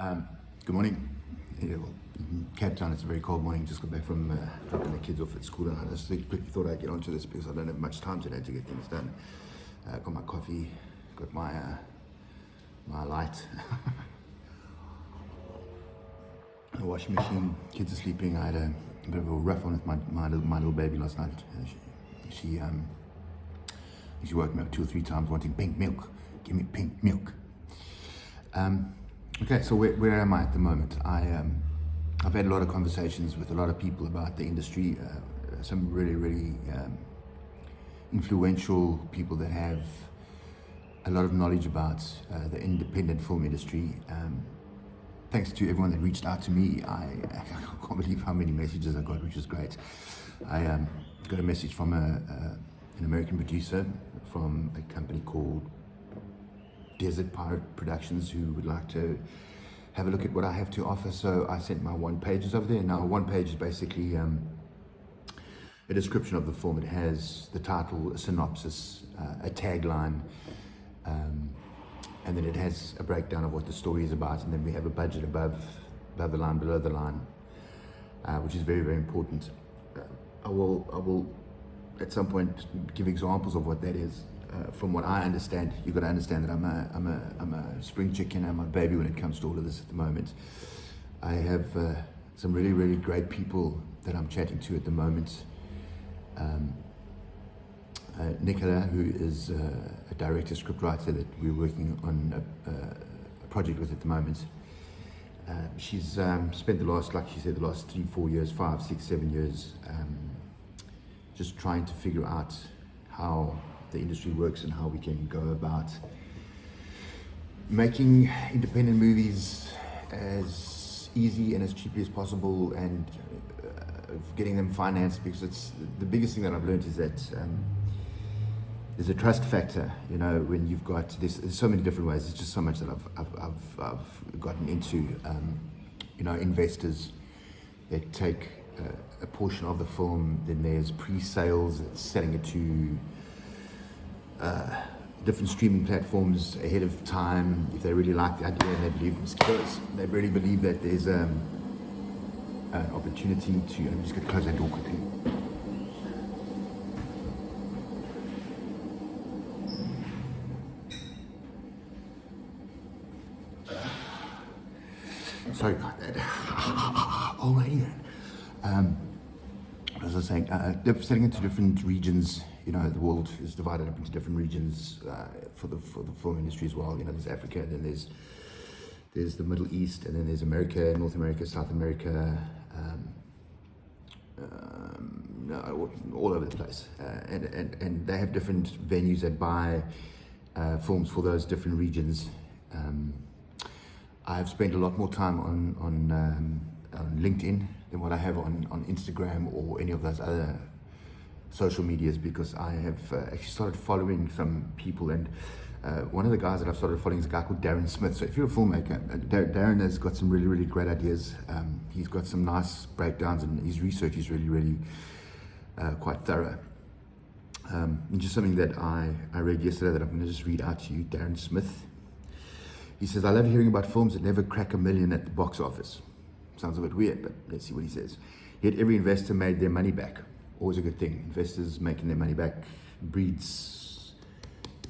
Good morning. Yeah, well, in Cape Town, it's a very cold morning. Just got back from dropping the kids off at school, and I just quickly thought I'd get onto this because I don't have much time today to get things done. Got my coffee, got my light, the washing machine. Kids are sleeping. I had a bit of a rough one with my little baby last night. She woke me up 2 or 3 times wanting pink milk. Give me pink milk. Okay, so where am I at the moment? I've had a lot of conversations with a lot of people about the industry, some really influential people that have a lot of knowledge about the independent film industry. Thanks to everyone that reached out to me. I can't believe how many messages I got, which was great. I got a message from an American producer from a company called Desert Pirate Productions, who would like to have a look at what I have to offer. So I sent my 1 pages over there. Now 1 page is basically a description of the film. It has the title, a synopsis, a tagline, and then it has a breakdown of what the story is about, and then we have a budget above the line, below the line, which is very important. I will at some point give examples of what that is. From what I understand, you've got to understand that I'm a spring chicken. I'm a baby when it comes to all of this at the moment. I have some really great people that I'm chatting to at the moment. Nicola, who is a director, scriptwriter that we're working on a project with at the moment. She's spent the last, like she said, the last 3, 4 years, 5, 6, 7 years, just trying to figure out how the industry works and how we can go about making independent movies as easy and as cheaply as possible, and getting them financed, because it's the biggest thing that I've learned is that there's a trust factor. You know, when you've got this, there's so many different ways. There's just so much that I've gotten into. You know, investors that take a portion of the film, then there's pre-sales, it's selling it to different streaming platforms ahead of time if they really like the idea and they believe in mosquitoes. They really believe that there's an opportunity to. I'm just going to close that door quickly. Sorry about that. Alrighty then. As I was saying, selling into different regions. You know, the world is divided up into different regions for the film industry as well. You know, there's Africa, and then there's the Middle East, and then there's America, North America, South America, all over the place. And they have different venues that buy films for those different regions. I've spent a lot more time on LinkedIn than what I have on Instagram or any of those other social medias, because I have actually started following some people, and one of the guys that I've started following is a guy called Darren Smith. So if you're a filmmaker, Darren has got some really great ideas. He's got some nice breakdowns, and his research is really quite thorough. And just something that I read yesterday that I'm going to just read out to you. Darren Smith, he says, "I love hearing about films that never crack $1 million at the box office." Sounds a bit weird, but let's see what he says. "Yet every investor made their money back." Always a good thing. Investors making their money back breeds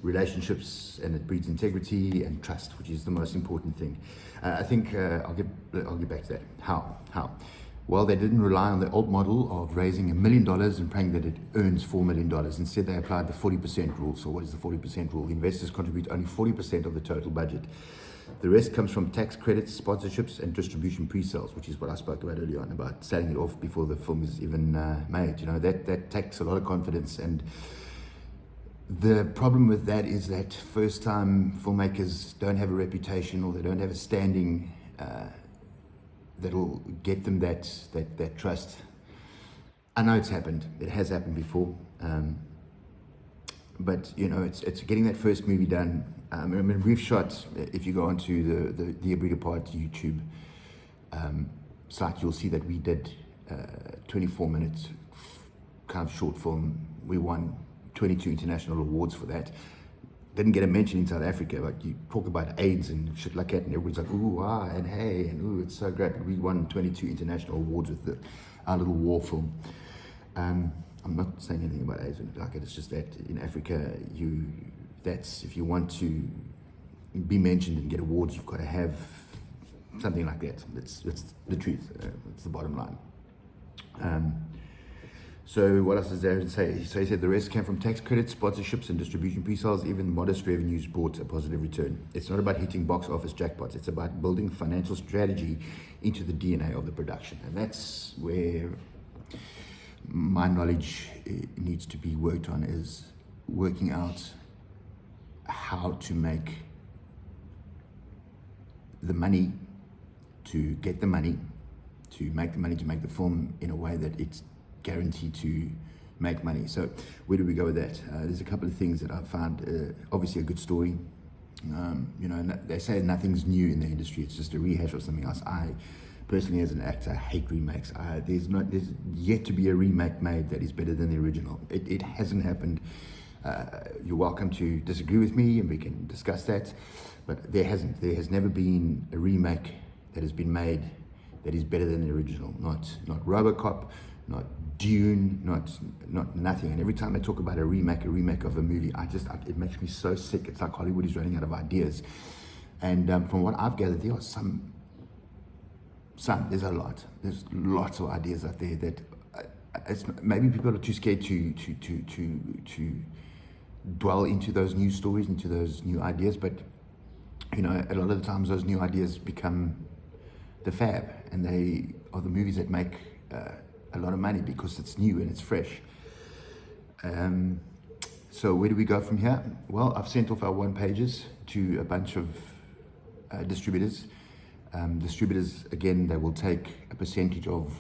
relationships, and it breeds integrity and trust, which is the most important thing. I think I'll get back to that. How? Well, they didn't rely on the old model of raising $1 million and praying that it earns $4 million. Instead, they applied the 40% rule. So what is the 40% rule? Investors contribute only 40% of the total budget. The rest comes from tax credits, sponsorships, and distribution pre-sales, which is what I spoke about earlier on, about selling it off before the film is even made. You know, that takes a lot of confidence. And the problem with that is that first-time filmmakers don't have a reputation, or they don't have a standing that'll get them that trust. I know it's happened. It has happened before. But you know, it's getting that first movie done. I mean, we've shot. If you go onto the Abrita Pod YouTube site, you'll see that we did 24 minutes kind of short film. We won 22 international awards for that. didn't get a mention in South Africa. Like you talk about AIDS and shit like that, and everyone's like, ooh, ah, and hey, and ooh, it's so great. We won 22 international awards with our little war film. I'm not saying anything about AIDS or anything like it. It's just that in Africa, that's if you want to be mentioned and get awards, you've got to have something like that. It's the truth. It's the bottom line. So what else is there to say? So he said the rest came from tax credits, sponsorships, and distribution pre-sales. Even modest revenues brought a positive return. It's not about hitting box office jackpots. It's about building financial strategy into the DNA of the production. And that's where my knowledge needs to be worked on, is working out how to make the money, to get the money, to make the money, to make the film in a way that it's guaranteed to make money. So where do we go with that? There's a couple of things that I've found. Obviously a good story. They say nothing's new in the industry. It's just a rehash of something else. I personally, as an actor, hate remakes. There's yet to be a remake made that is better than the original. It hasn't happened. You're welcome to disagree with me and we can discuss that, but there has never been a remake that has been made that is better than the original. Not RoboCop, not Dune, not nothing. And every time I talk about a remake of a movie, it makes me so sick. It's like Hollywood is running out of ideas. And from what I've gathered, there are there's lots of ideas out there that maybe people are too scared to dwell into those new stories, into those new ideas. But a lot of the times those new ideas become the fab, and they are the movies that make a lot of money because it's new and it's fresh. So where do we go from here? Well, I've sent off our one pages to a bunch of distributors. Distributors, again, they will take a percentage of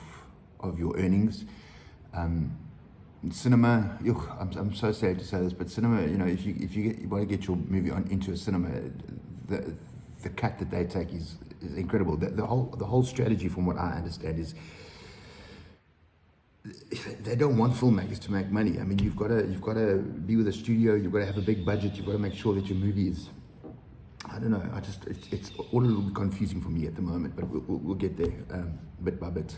your earnings. Cinema, I'm so sad to say this, but cinema, if you want to get your movie into a cinema, the cut that they take is incredible. The whole strategy, from what I understand, is they don't want filmmakers to make money. I mean, you've got to be with a studio. You've got to have a big budget. You've got to make sure that your movie is, I don't know. It's all a little bit confusing for me at the moment, but we'll get there bit by bit.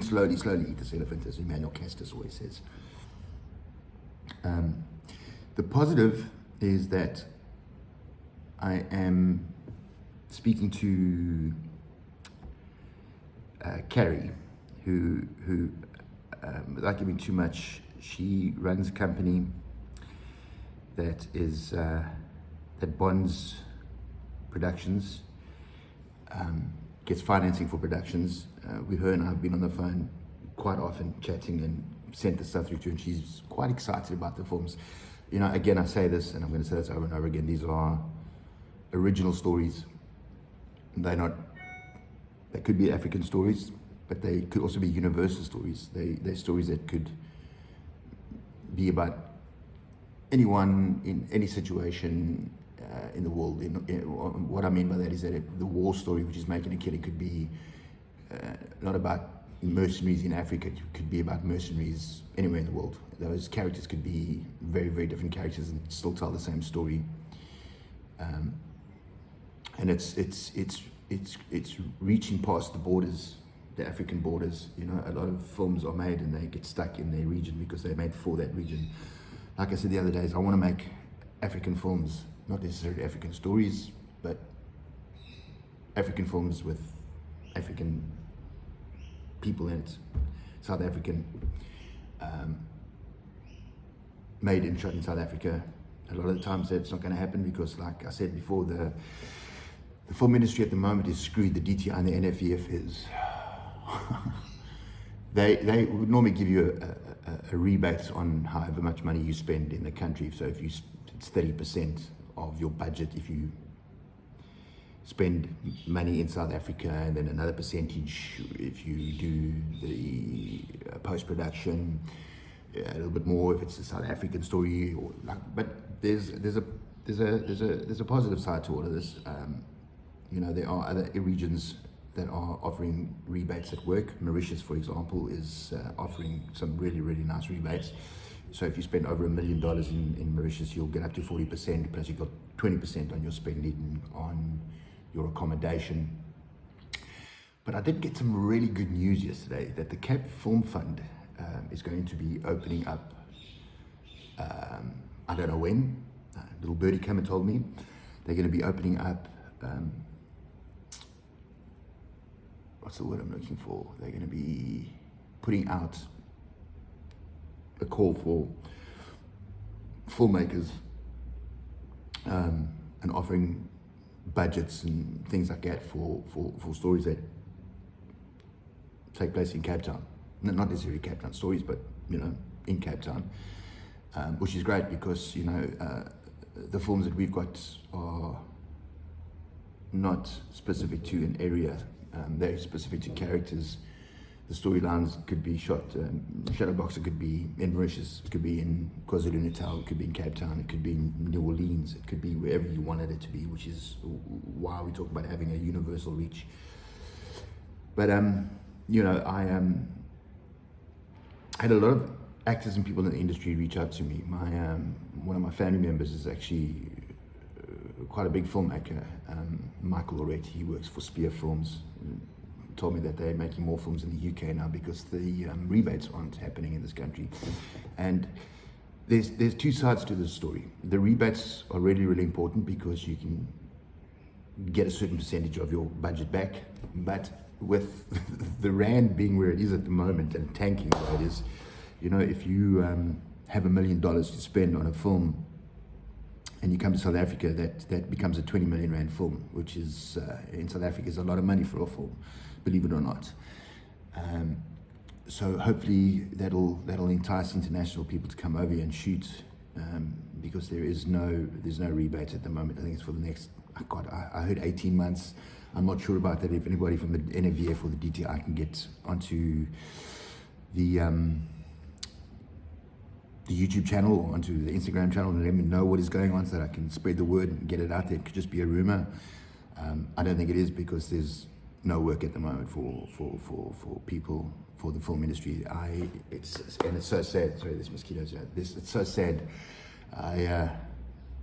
slowly eat this elephant, as Emmanuel Castus always says. The positive is that I am speaking to Carrie, who without giving too much, she runs a company that is that bonds productions, gets financing for productions. Her and I have been on the phone quite often chatting and sent the stuff through to her, and she's quite excited about the films. Again, I say this, and I'm going to say this over and over again, these are original stories. They could be African stories, but they could also be universal stories. They're stories that could be about anyone in any situation in the world. What I mean by that is that the war story, which is Making a Killing, could be not about mercenaries in Africa. It could be about mercenaries anywhere in the world. Those characters could be very, very different characters and still tell the same story. And it's reaching past the borders, the African borders. A lot of films are made and they get stuck in their region because they're made for that region. Like I said the other days, I want to make African films, not necessarily African stories, but African films with African people in it, South African, made and shot in South Africa. A lot of the times that's not going to happen because, like I said before, the film industry at the moment is screwed. The DTI and the NFEF is. They would normally give you a rebate on however much money you spend in the country. So if it's 30% of your budget if you spend money in South Africa, and then another percentage if you do the post-production, a little bit more if it's a South African story. But there's a positive side to all of this. There are other regions that are offering rebates at work. Mauritius, for example, is offering some really, really nice rebates. So if you spend over $1 million in Mauritius, you'll get up to 40%, plus you've got 20% on your spending on your accommodation. But I did get some really good news yesterday that the Cape Film Fund is going to be opening up. I don't know when. Little birdie came and told me they're going to be opening up. What's the word I'm looking for? They're going to be putting out a call for filmmakers and offering budgets and things like that for stories that take place in Cape Town. Not necessarily Cape Town stories, but in Cape Town, which is great because the films that we've got are not specific to an area. They're specific to characters. The storylines could be shot, Shadowboxer could be in Mauritius, it could be in KwaZulu-Natal, it could be in Cape Town, it could be in New Orleans, it could be wherever you wanted it to be, which is why we talk about having a universal reach. But, I had a lot of actors and people in the industry reach out to me. One of my family members is actually quite a big filmmaker, Michael Loret. He works for Spear Films. Told me that they're making more films in the UK now because the rebates aren't happening in this country. And there's two sides to this story. The rebates are really, really important because you can get a certain percentage of your budget back. But with the rand being where it is at the moment and tanking where it is, if you have $1 million to spend on a film and you come to South Africa, that becomes a 20 million rand film, which is in South Africa is a lot of money for a film, believe it or not. So hopefully that'll entice international people to come over here and shoot, because there's no rebate at the moment. I think it's for the next, I heard 18 months. I'm not sure about that. If anybody from the NFVF or the DTI can get onto the YouTube channel or onto the Instagram channel and let me know what is going on so that I can spread the word and get it out there. It could just be a rumor. I don't think it is because there's no work at the moment for people, for the film industry. It's so sad. Sorry, there's mosquitoes here. It's so sad. I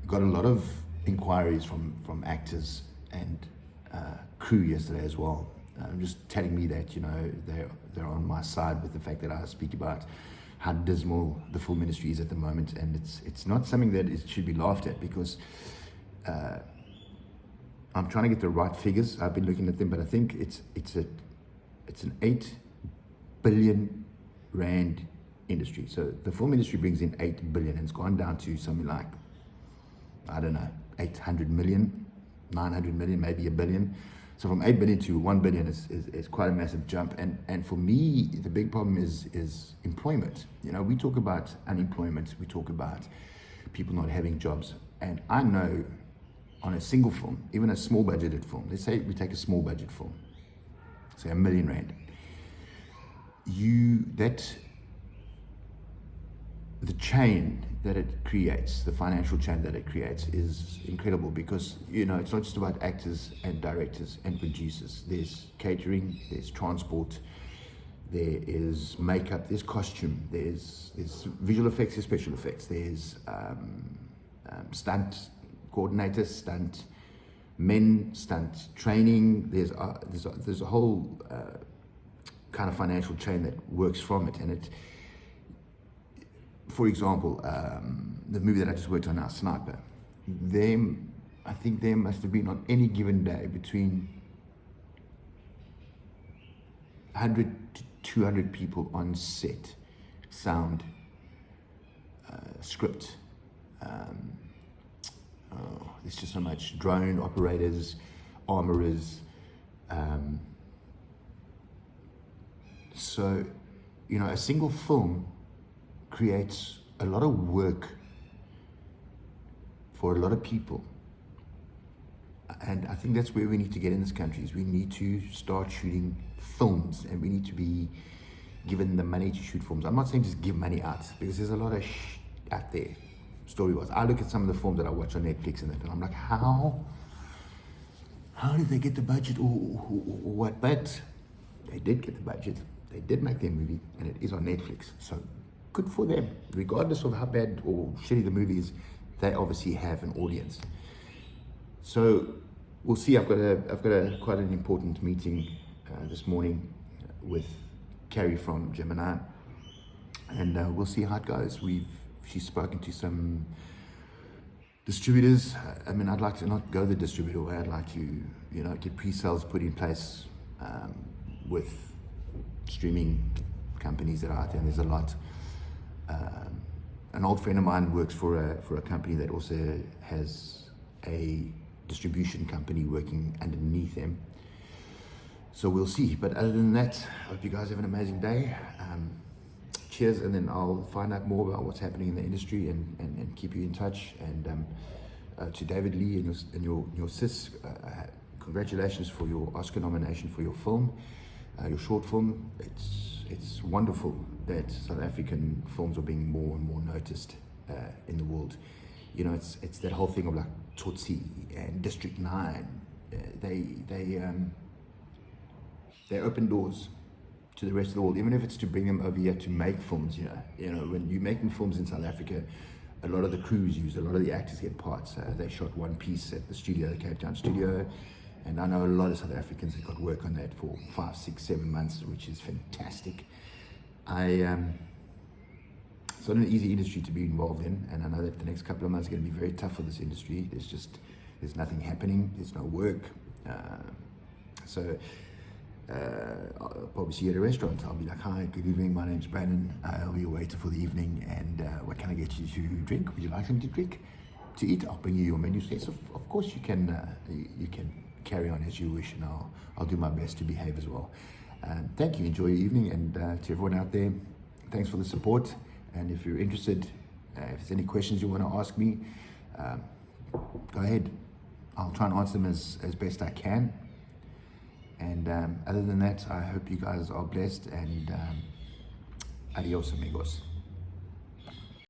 got a lot of inquiries from actors and crew yesterday as well. Just telling me that they're on my side with the fact that I speak about how dismal the film industry is at the moment, and it's not something that it should be laughed at because I'm trying to get the right figures. I've been looking at them, but I think it's an 8 billion rand industry. So the film industry brings in 8 billion, and it's gone down to something like, I don't know, 800 million, 900 million, maybe a billion. So from 8 billion to 1 billion is quite a massive jump. And for me, the big problem is employment. We talk about unemployment, we talk about people not having jobs. And I know on a single film, even a small budgeted film, let's say we take a small budget film, say R1 million, the chain that it creates, the financial chain that it creates is incredible because, it's not just about actors and directors and producers. There's catering, there's transport, there is makeup, there's costume, there's visual effects, there's special effects, there's stunt coordinators, stunt men, stunt training. There's a whole kind of financial chain that works from it. And for example, the movie that I just worked on now, Sniper, I think there must have been on any given day between 100 to 200 people on set, sound, script, there's just so much, drone operators, armorers. So, a single film creates a lot of work for a lot of people. And I think that's where we need to get in this country, is we need to start shooting films and we need to be given the money to shoot films. I'm not saying just give money out because there's a lot of out there, story-wise. I look at some of the films that I watch on Netflix and I'm like, how did they get the budget or what? But they did get the budget. They did make their movie and it is on Netflix. So good for them. Regardless of how bad or shitty the movie is, they obviously have an audience. So we'll see. I've got a quite an important meeting this morning with Carrie from Gemini, and we'll see how it goes. She's spoken to some distributors. I mean, I'd like to not go the distributor way. I'd like to, get pre-sales put in place with streaming companies that are out there. And there's a lot. An old friend of mine works for a company that also has a distribution company working underneath them. So we'll see. But other than that, I hope you guys have an amazing day. Cheers, and then I'll find out more about what's happening in the industry and keep you in touch. And to David Lee and your sis, congratulations for your Oscar nomination for your film, your short film. It's wonderful that South African films are being more and more noticed in the world. It's that whole thing of like Tsotsi and District 9. They open doors to the rest of the world, even if it's to bring them over here to make films. When you're making films in South Africa, a lot of the crews use, a lot of the actors get parts. They shot one piece at the studio, the Cape Town studio, and I know a lot of South Africans that got work on that for 5, 6, 7 months, which is fantastic. It's not an easy industry to be involved in, and I know that the next couple of months are going to be very tough for this industry. There's nothing happening, there's no work. I'll probably see you at a restaurant. I'll be like, hi, good evening, my name's Brandon. I'll be your waiter for the evening, and what can I get you to drink? Would you like something to drink? To eat? I'll bring you your menu. So of course you can carry on as you wish, and I'll do my best to behave as well. Thank you, enjoy your evening, and to everyone out there, thanks for the support. And if you're interested, if there's any questions you want to ask me, go ahead. I'll try and answer them as best I can. And other than that, I hope you guys are blessed, and adios amigos.